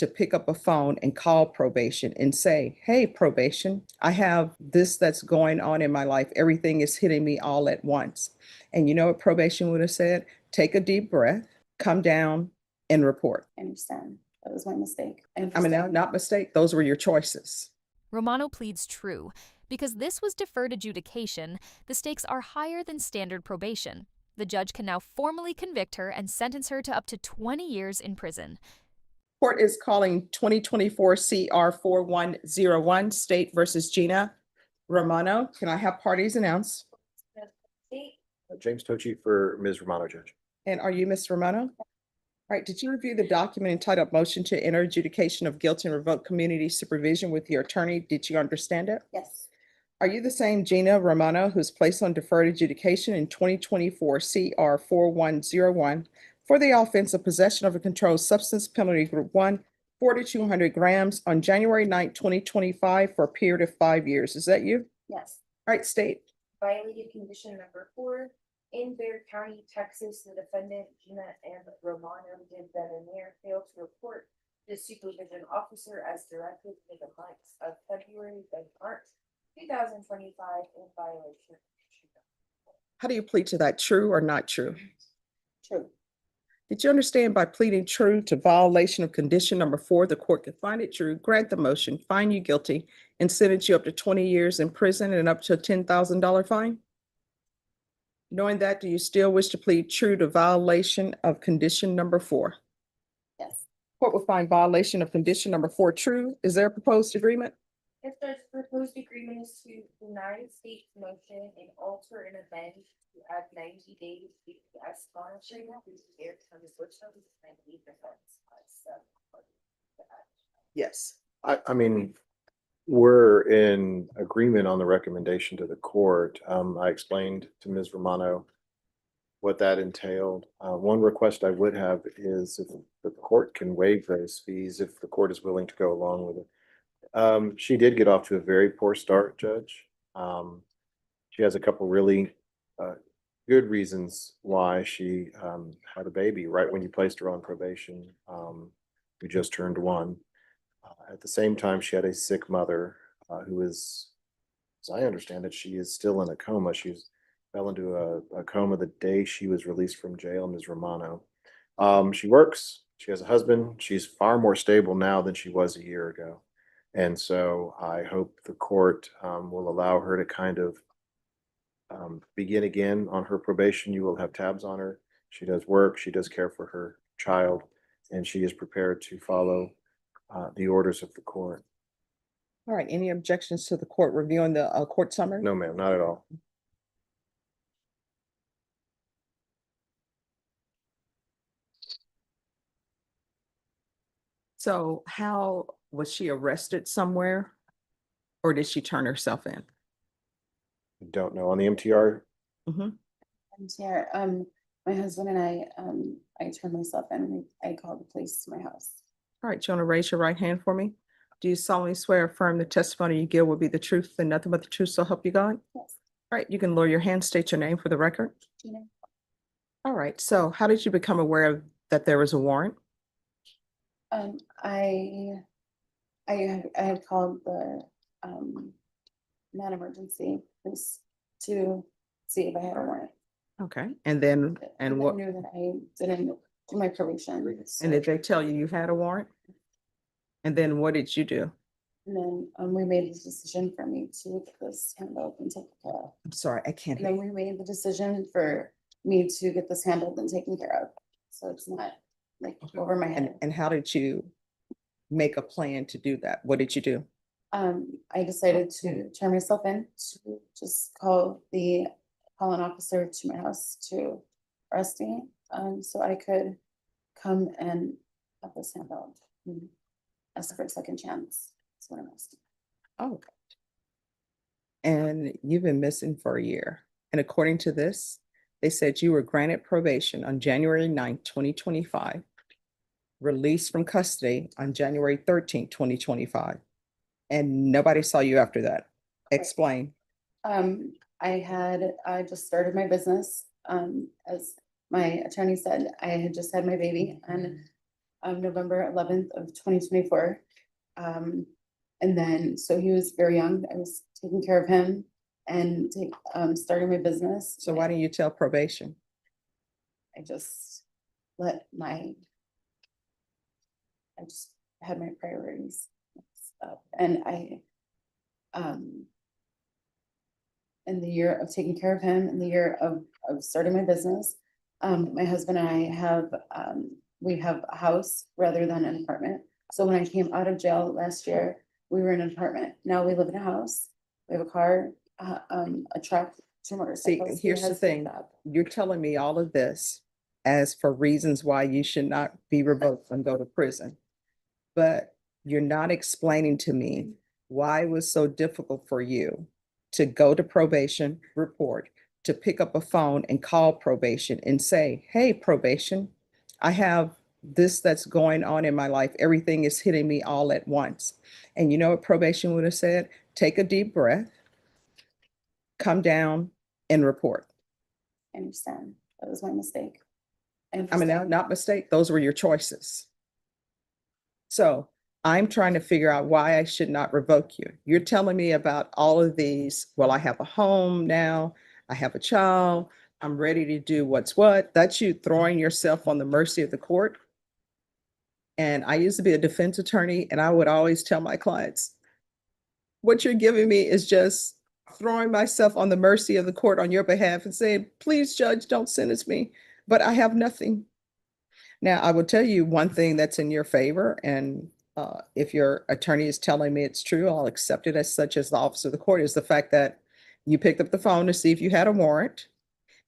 to pick up a phone and call probation and say, hey, probation, I have this that's going on in my life. Everything is hitting me all at once. And you know what probation would have said? Take a deep breath, come down, and report. I understand. That was my mistake. I mean, not mistake. Those were your choices. Romano pleads true. Because this was deferred adjudication, the stakes are higher than standard probation. The judge can now formally convict her and sentence her to up to 20 years in prison. Court is calling 2024 CR 4101, State versus Gina Romano. Can I have parties announced? James Tochi for Ms. Romano, Judge. And are you Ms. Romano? All right, did you review the document entitled Motion to Enter Adjudication of Guilt and Revoke Community Supervision with your attorney? Did you understand it? Yes. Are you the same Gina Romano who's placed on deferred adjudication in 2024 CR 4101 for the offense of possession of a controlled substance, penalty group 1, 4,200 grams on January 9th, 2025 for a period of 5 years? Is that you? Yes. All right, state. Violated condition number 4. In Bexar County, Texas, the defendant, Gina and Romano, did then and there fail to report the supervision officer as directed in the months of February and March 2025 in violation. How do you plead to that? True or not true? True. Did you understand by pleading true to violation of condition number 4, the court could find it true, grant the motion, find you guilty, and sentence you up to 20 years in prison and up to a $10,000 fine? Knowing that, do you still wish to plead true to violation of condition number 4? Yes. Court will find violation of condition number 4 true. Is there a proposed agreement? If the proposed agreement is to deny the state's motion and alter and amend to add 90 days as monitoring, there comes which of these 90 Yes. I mean, we're in agreement on the recommendation to the court. I explained to Ms. Romano what that entailed. One request I would have is if the court can waive those fees, if the court is willing to go along with it. She did get off to a very poor start, Judge. She has a couple really good reasons why she had a baby right when you placed her on probation. We just turned 1. At the same time, she had a sick mother who is, as I understand it, she is still in a coma. She fell into a coma the day she was released from jail, Ms. Romano. She works, she has a husband. She's far more stable now than she was a year ago. And so I hope the court will allow her to kind of begin again on her probation. You will have tabs on her. She does work, she does care for her child, and she is prepared to follow the orders of the court. All right, any objections to the court reviewing the court summary? No, ma'am, not at all. So how was she arrested somewhere or did she turn herself in? I don't know. On the MTR, Mhm. MTR, my husband and I turned myself in. I called the police to my house. All right, do you want to raise your right hand for me? Do you solemnly swear or affirm the testimony you give will be the truth and nothing but the truth, so help you God? Yes. All right, you can lower your hand, state your name for the record. Gina. All right, so how did you become aware of that there was a warrant? I had called the non-emergency police to see if I had a warrant. Okay, and then, and what, I knew that I didn't do my probation. and did they tell you you had a warrant? And then what did you do? And then we made the decision for me to get this handled and taken care of. I'm sorry, I can't And hear. then we made the decision for me to get this handled and taken care of. So it's not like over my head. And how did you make a plan to do that? What did you do? I decided to turn myself in, to just call an officer to my house to arrest me, so I could come and have this handled. Ask for a second chance. That's what I'm asking. Oh, okay. And you've been missing for a year. And according to this, they said you were granted probation on January 9th, 2025, released from custody on January 13th, 2025. And nobody saw you after that. Explain. I just started my business. As my attorney said, I had just had my baby, and November 11th of 2024. And then, so he was very young. I was taking care of him and starting my business. So why didn't you tell probation? I just let I just had my priorities mixed up. And in the year of taking care of him, in the year of starting my business, my husband and I have, we have a house rather than an apartment. So when I came out of jail last year, we were in an apartment. Now we live in a house. We have a car, a truck, 2 See, motorcycles. He here's the has thing. that. You're telling me all of this as for reasons why you should not be revoked and go to prison. But you're not explaining to me why it was so difficult for you to go to probation, report, to pick up a phone and call probation and say, hey, probation, I have this that's going on in my life. Everything is hitting me all at once. And you know what probation would have said? Take a deep breath, come down and report. I understand. That was my mistake. I mean, not mistake, those were your choices. So I'm trying to figure out why I should not revoke you. You're telling me about all of these, well, I have a home now, I have a child, I'm ready to do what's what. That's you throwing yourself on the mercy of the court. And I used to be a defense attorney, and I would always tell my clients, what you're giving me is just throwing myself on the mercy of the court on your behalf and saying, please, judge, don't sentence me, but I have nothing. Now, I will tell you one thing that's in your favor, and if your attorney is telling me it's true, I'll accept it as such as the officer of the court, is the fact that you picked up the phone to see if you had a warrant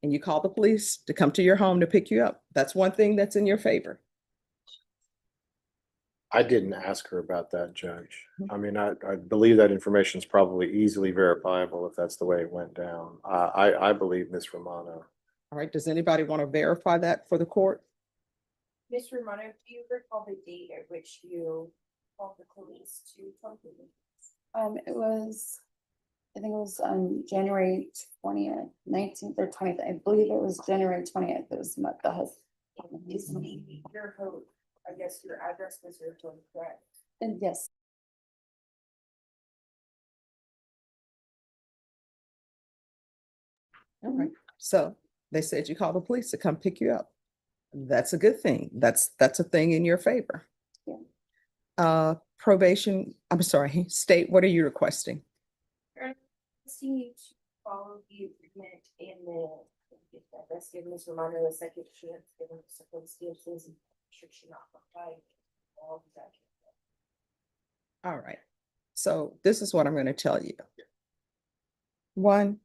and you called the police to come to your home to pick you up. That's one thing that's in your favor. I didn't ask her about that, Judge. I mean, I believe that information is probably easily verifiable if that's the way it went down. I believe Ms. Romano. All right, does anybody want to verify that for the court? Ms. Romano, do you recall the date at which you called the police to tell them? It was, I think it was January 20th, 19th or 20th. I believe it was January 20th. It was the husband. Is your home, I guess your address was your home, correct? And yes, All right, so they said you called the police to come pick you up. That's a good thing. That's a thing in your favor. Yeah. Probation, I'm sorry, state, what are you requesting? We're asking you to follow the agreement and the let's give Ms. Romano a second chance, given the circumstances and should she not comply. All of that. All right, so this is what I'm going to tell you. One,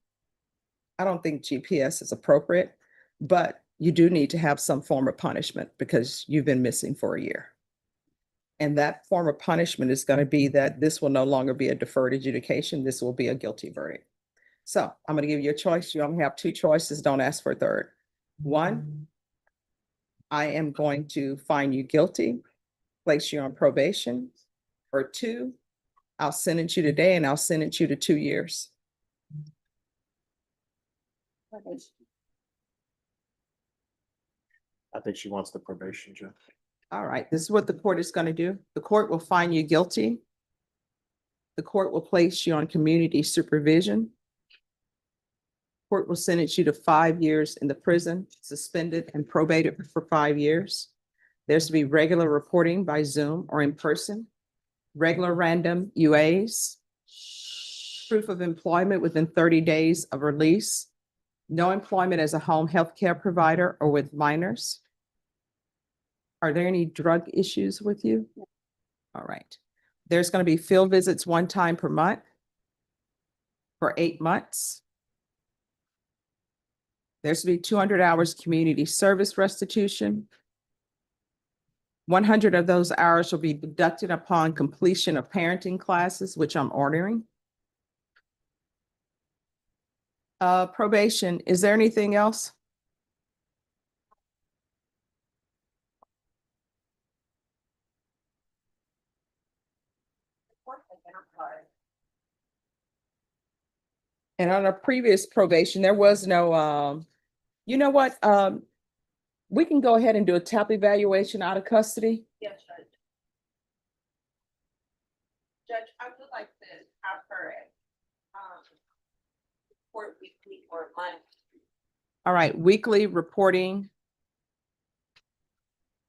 I don't think GPS is appropriate, but you do need to have some form of punishment because you've been missing for a year. And that form of punishment is going to be that this will no longer be a deferred adjudication. This will be a guilty verdict. So I'm going to give you a choice. You only have 2 choices. Don't ask for a third. 1, I am going to find you guilty, place you on probation. Or 2, I'll sentence you today and I'll sentence you to 2 years. I think she wants the probation, Judge. All right, this is what the court is going to do. The court will find you guilty. The court will place you on community supervision. Court will sentence you to 5 years in the prison, suspended and probated for 5 years. There's to be regular reporting by Zoom or in person, regular random UAs, proof of employment within 30 days of release, no employment as a home health care provider or with minors. Are there any drug issues with you? All right. There's going to be field visits 1 time per month for 8 months. There's to be 200 hours community service restitution. 100 of those hours will be deducted upon completion of parenting classes, which I'm ordering. Probation, is there anything else? And on a previous probation, there was no, you know what? We can go ahead and do a TAP evaluation out of custody. Judge, I would like to have her report weekly or monthly. All right, weekly reporting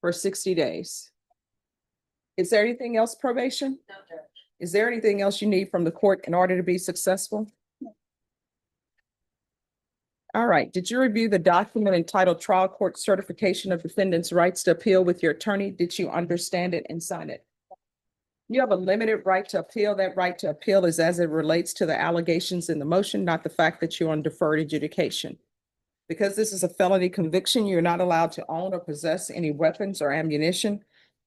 for 60 days. Is there anything else, probation? No, Judge. Is there anything else you need from the court in order to be successful? All right, did you review the document entitled Trial Court Certification of Defendant's Rights to Appeal with your attorney? Did you understand it and sign it? You have a limited right to appeal. That right to appeal is as it relates to the allegations in the motion, not the fact that you're on deferred adjudication. Because this is a felony conviction, you're not allowed to own or possess any weapons or ammunition.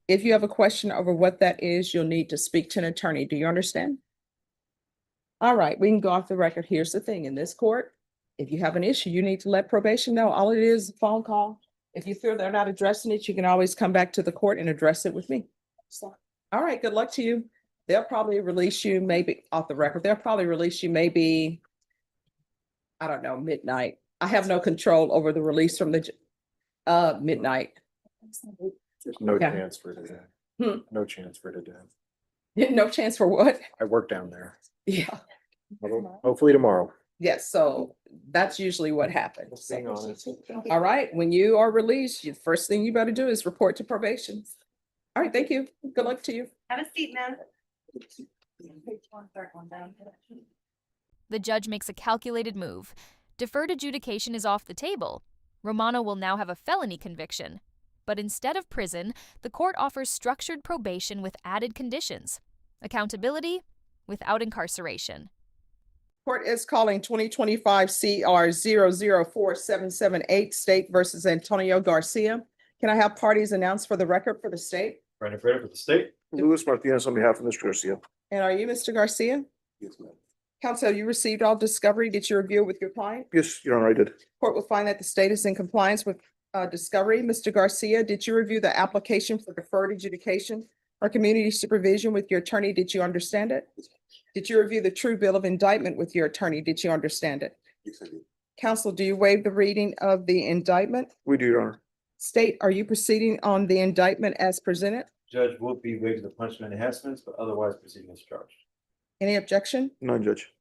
If you have a question over what that is, you'll need to speak to an attorney. Do you understand? All right, we can go off the record. Here's the thing, in this court, if you have an issue, you need to let probation know. All it is a phone call. If you feel they're not addressing it, you can always come back to the court and address it with me. So, all right, good luck to you. They'll probably release you maybe off the record. They'll probably release you maybe, I don't know, midnight. I have no control over the release from the midnight. There's no Okay. chance for today. No chance for today. No chance for what? I work down there. Yeah, Hopefully tomorrow. yes, so that's usually what happens. Being honest. All right, when you are released, the first thing you better do is report to probation. All right, thank you. Good luck to you. Have a seat, ma'am. The judge makes a calculated move. Deferred adjudication is off the table. Romano will now have a felony conviction. But instead of prison, the court offers structured probation with added conditions. Accountability without incarceration. Court is calling 2025 CR 004778 State versus Antonio Garcia. Can I have parties announced for the record for the state? Brandon Freda for the state. Luis Martinez on behalf of Mr. Garcia. And are you Mr. Garcia? Yes, ma'am. Counsel, you received all discovery. Did you review it with your client? Yes, Your Honor, I did. Court will find that the state is in compliance with discovery. Mr. Garcia, did you review the application for deferred adjudication or community supervision with your attorney? Did you understand it? Did you review the true bill of indictment with your attorney? Did you understand it? Yes, I did. Counsel, do you waive the reading of the indictment? We do, Your Honor. State, are you proceeding on the indictment as presented? Judge will be waiving the punishment enhancements, but otherwise proceeding as charged. Any objection? None, Judge.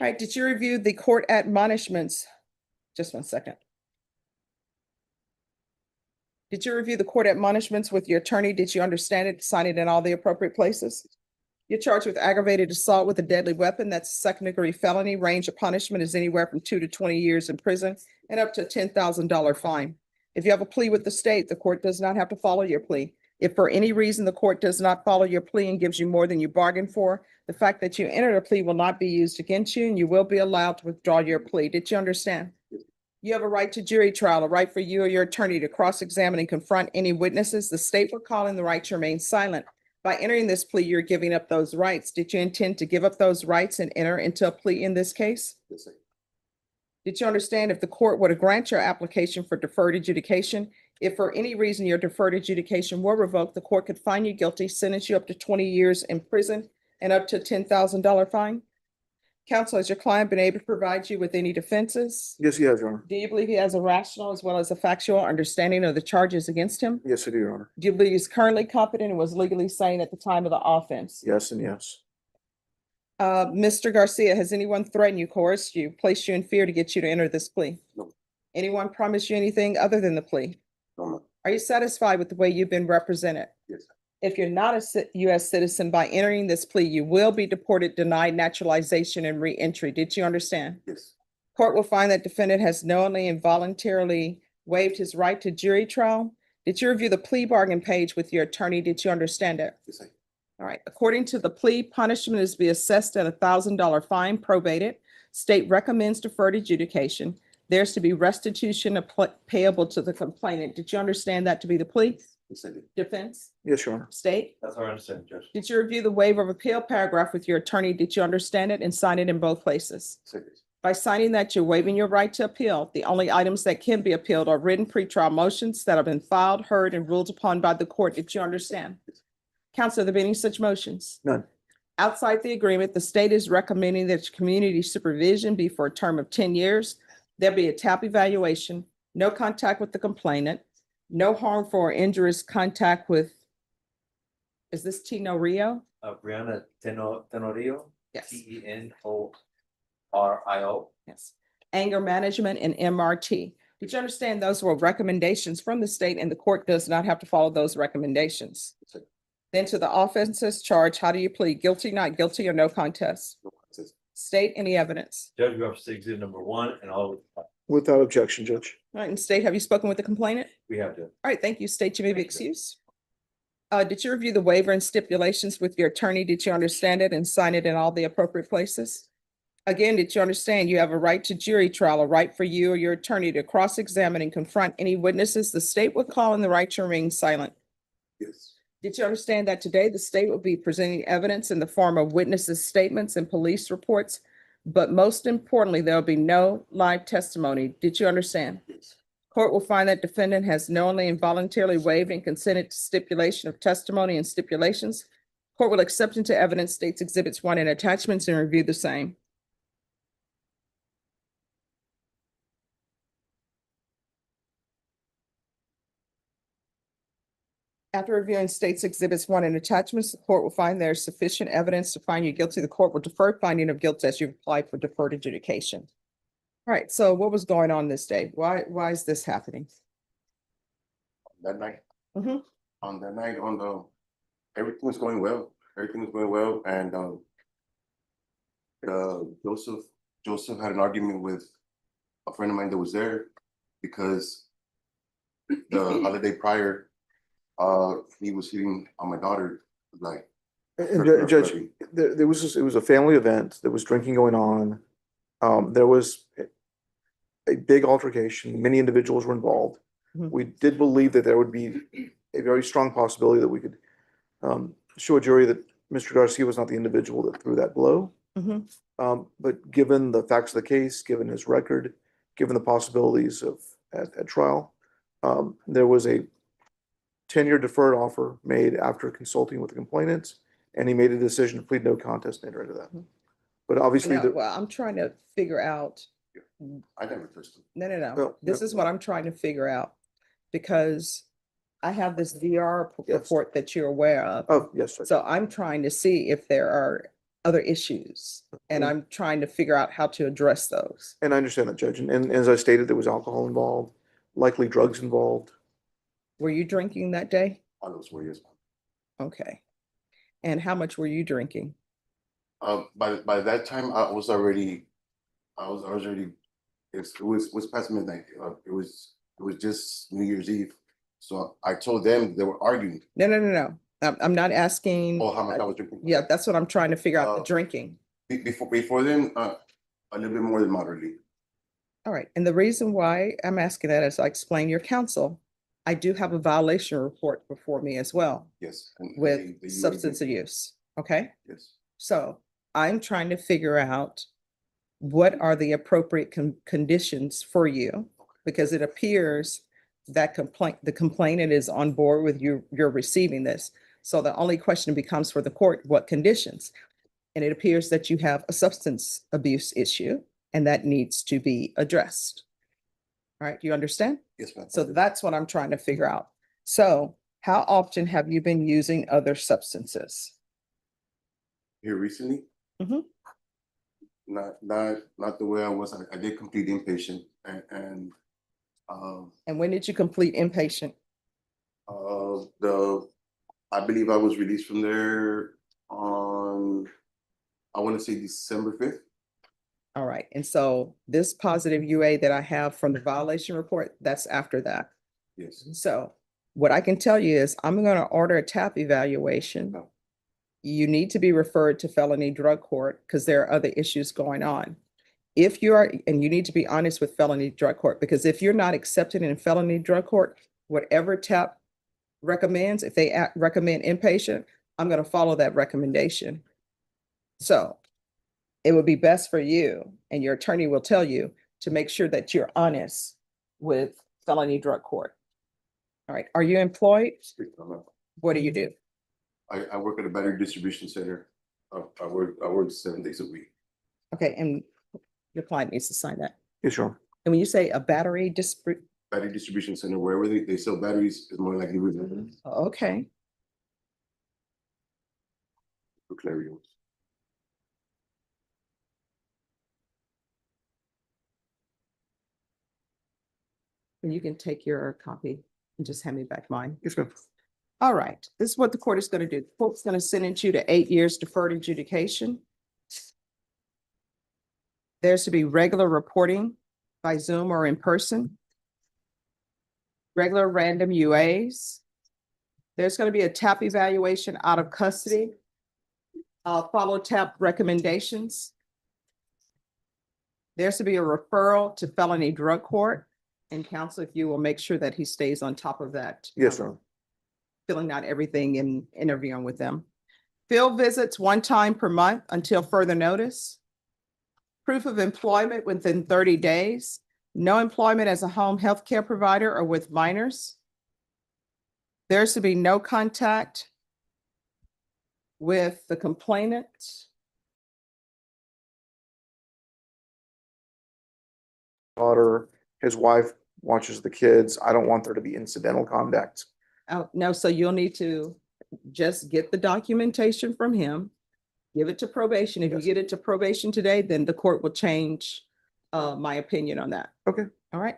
All right, did you review the court admonishments? Just 1 second. Did you review the court admonishments with your attorney? Did you understand it, sign it in all the appropriate places? You're charged with aggravated assault with a deadly weapon. That's a second-degree felony. Range of punishment is anywhere from 2 to 20 years in prison and up to a $10,000 fine. If you have a plea with the state, the court does not have to follow your plea. If for any reason the court does not follow your plea and gives you more than you bargained for, the fact that you entered a plea will not be used against you and you will be allowed to withdraw your plea. Did you understand? You have a right to jury trial, a right for you or your attorney to cross-examine and confront any witnesses. The state will call in the right to remain silent. By entering this plea, you're giving up those rights. Did you intend to give up those rights and enter into a plea in this case? Yes, sir. Did you understand if the court were to grant your application for deferred adjudication, if for any reason your deferred adjudication were revoked, the court could find you guilty, sentence you up to 20 years in prison and up to a $10,000 fine? Counsel, has your client been able to provide you with any defenses? Yes, he has, Your Honor. Do you believe he has a rational as well as a factual understanding of the charges against him? Yes, I do, Your Honor. Do you believe he's currently competent and was legally sane at the time of the offense? Yes and yes. Mr. Garcia, has anyone threatened you, coerced you, placed you in fear to get you to enter this plea? No. Anyone promised you anything other than the plea? No. Are you satisfied with the way you've been represented? Yes. If you're not a U.S. citizen, by entering this plea, you will be deported, denied naturalization, and re-entry. Did you understand? Yes. Court will find that defendant has knowingly and voluntarily waived his right to jury trial. Did you review the plea bargain page with your attorney? Did you understand it? Yes, I. All right, according to the plea, punishment is to be assessed at $1,000 fine, probated. State recommends deferred adjudication. There's to be restitution payable to the complainant. Did you understand that to be the plea? Yes, I did. Defense? Yes, Your Honor. State? That's our understanding, Judge. Did you review the waiver of appeal paragraph with your attorney? Did you understand it and sign it in both places? Yes, I did. By signing that, you're waiving your right to appeal. The only items that can be appealed are written pretrial motions that have been filed, heard, and ruled upon by the court. Did you understand? Counsel, have there been any such motions? None. Outside the agreement, the state is recommending that community supervision be for a term of 10 years. There be a TAP evaluation, no contact with the complainant, no harmful or injurious contact with, is this Tino Rio? Brianna Tenorio. Yes. Tenorio. Yes. Anger management and MRT. Did you understand those were recommendations from the state and the court does not have to follow those recommendations? Then to the offenses charged, how do you plead? Guilty, not guilty, or no contest? State any evidence. Judge, we have exhibit number 1 and all, Without objection, Judge. All right, and state, have you spoken with the complainant? we have to. All right, thank you. State, you may be Thank you. excused. Did you review the waiver and stipulations with your attorney? Did you understand it and sign it in all the appropriate places? Again, did you understand you have a right to jury trial, a right for you or your attorney to cross-examine and confront any witnesses the state would call and the right to remain silent? Yes. Did you understand that today the state will be presenting evidence in the form of witnesses' statements and police reports? But most importantly, there'll be no live testimony. Did you understand? Yes. Court will find that defendant has knowingly and voluntarily waived and consented to stipulation of testimony and stipulations. Court will accept into evidence states exhibits 1 and attachments and review the same. After reviewing states exhibits 1 and attachments, the court will find there is sufficient evidence to find you guilty. The court will defer finding of guilt as you apply for deferred adjudication. All right, so what was going on this day? Why is this happening? That night. Mhm. On that night, everything was going well. Everything was going well, and Joseph had an argument with a friend of mine that was there because the holiday prior, he was hitting on my daughter, like. And Judge, there was, it was a family event. There was drinking going on. There was a big altercation. Many individuals were involved. Mhm. We did believe that there would be a very strong possibility that we could show a jury that Mr. Garcia was not the individual that threw that blow. Mhm. But given the facts of the case, given his record, given the possibilities of at trial, there was a 10-year deferred offer made after consulting with the complainants, and he made a decision to plead no contest and enter into that. But obviously, No, well, I'm trying to figure out, I never touched him. no. Well, This no. is what I'm trying to figure out. Because I have this VR Yes. report that you're aware of. Oh, yes, Judge. So I'm trying to see if there are other issues and Mm. I'm trying to figure out how to address those. And I understand that, Judge. And as I stated, there was alcohol involved, likely drugs involved. Were you drinking that day? I was 4 years. Okay. And how much were you drinking? By that time, I was already, it was past midnight. It was just New Year's Eve. So I told them they were arguing. No. I'm not asking. Oh, how much I was drinking? Yeah, that's what I'm trying to figure out, the Uh, drinking. Before then, a little bit more than moderately. All right. And the reason why I'm asking that is I explained your counsel. I do have a violation report before me as well Yes. And with the substance UAB. abuse. Okay. Yes. So I'm trying to figure out what are the appropriate conditions for you? Because it appears that the complainant is on board with you, you're receiving this. So the only question becomes for the court, what conditions? And it appears that you have a substance abuse issue and that needs to be addressed. All right, do you understand? Yes, ma'am. So that's what I'm trying to figure out. So how often have you been using other substances? Here recently. Mhm. Not the way I was. I did complete inpatient and And when did you complete inpatient? I believe I was released from there on, I want to say December 5th. All right, and so this positive UA that I have from the violation report, that's after that. Yes. So what I can tell you is I'm gonna order a TAP evaluation. No. You need to be referred to felony drug court because there are other issues going on. If you are, and you need to be honest with felony drug court, because if you're not accepted in felony drug court, whatever TAP recommends, if they recommend inpatient, I'm gonna follow that recommendation. So it would be best for you, and your attorney will tell you, to make sure that you're honest with felony drug court. All right, are you employed? What do you do? I work at a battery distribution center. I work 7 days a week. Okay, and your client needs to sign that. Yes, Your Honor. And when you say a battery Battery distribution center, wherever they sell batteries is more likely. okay. for clarity. And you can take your copy and just hand me back mine. Yes, ma'am. All right, this is what the court is going to do. The court's going to sentence you to 8 years deferred adjudication. There's to be regular reporting by Zoom or in person. Regular random UAs. There's going to be a TAP evaluation out of custody. Follow TAP recommendations. There's to be a referral to felony drug court. And counsel, if you will make sure that he stays on top of that. Yes, ma'am. Filling out everything and interviewing with them. Field visits 1 time per month until further notice. Proof of employment within 30 days. No employment as a home health care provider or with minors. There's to be no contact with the complainant. Daughter, his wife watches the kids. I don't want there to be incidental conduct. Oh, no, so you'll need to just get the documentation from him. Give it to probation. If you get it to probation today, then the court will change my opinion on that. Okay. All right.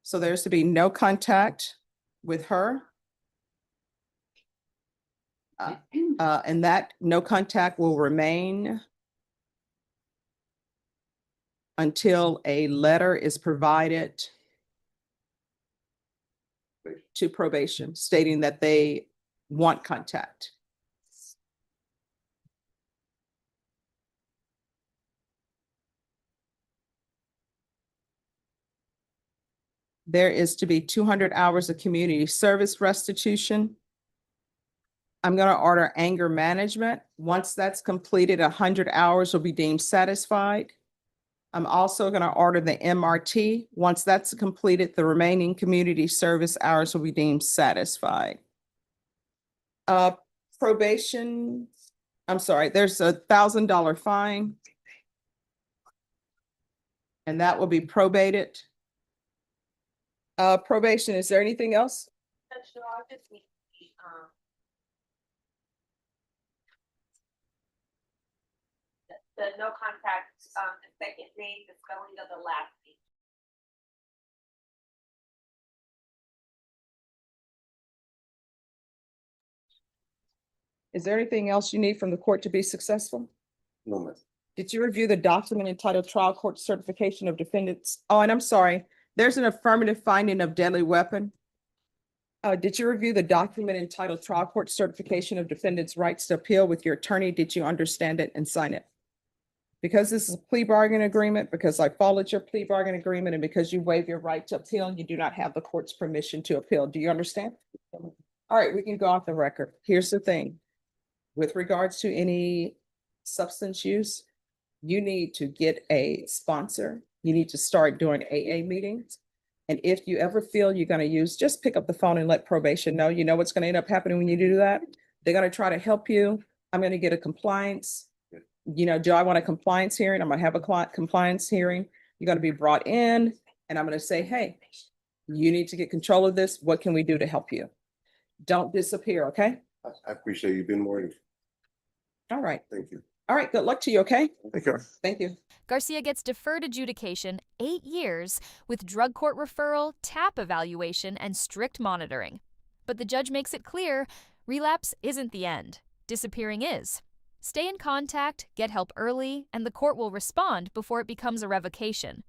So there's to be no contact with her. And that no contact will remain until a letter is provided to probation stating that they want contact. There is to be 200 hours of community service restitution. I'm going to order anger management. Once that's completed, 100 hours will be deemed satisfied. I'm also going to order the MRT. Once that's completed, the remaining community service hours will be deemed satisfied. Probation, I'm sorry, there's a $1,000 fine. And that will be probated. Probation, is there anything else? So I'll just need the no contact, the second thing, the spelling of the last name. Is there anything else you need from the court to be successful? No, ma'am. Did you review the document entitled Trial Court Certification of Defendants? Oh, and I'm sorry, there's an affirmative finding of deadly weapon. Did you review the document entitled Trial Court Certification of Defendants' Rights to Appeal with your attorney? Did you understand it and sign it? Because this is a plea bargain agreement, because I followed your plea bargain agreement, and because you waive your right to appeal, you do not have the court's permission to appeal. Do you understand? All right, we can go off the record. Here's the thing. With regards to any substance use, you need to get a sponsor. You need to start doing AA meetings. And if you ever feel you're going to use, just pick up the phone and let probation know. You know what's going to end up happening when you do that? They're going to try to help you. I'm going to get a compliance. You know, do I want a compliance hearing? I'm going to have a compliance hearing. You're going to be brought in and I'm going to say, hey, you need to get control of this. What can we do to help you? Don't disappear, okay? I appreciate you being more. All right. Thank you. All right. Good luck to you, okay? Thank you. Thank you. Garcia gets deferred adjudication 8 years with drug court referral, TAP evaluation, and strict monitoring. But the judge makes it clear, relapse isn't the end. Disappearing is. Stay in contact, get help early, and the court will respond before it becomes a revocation.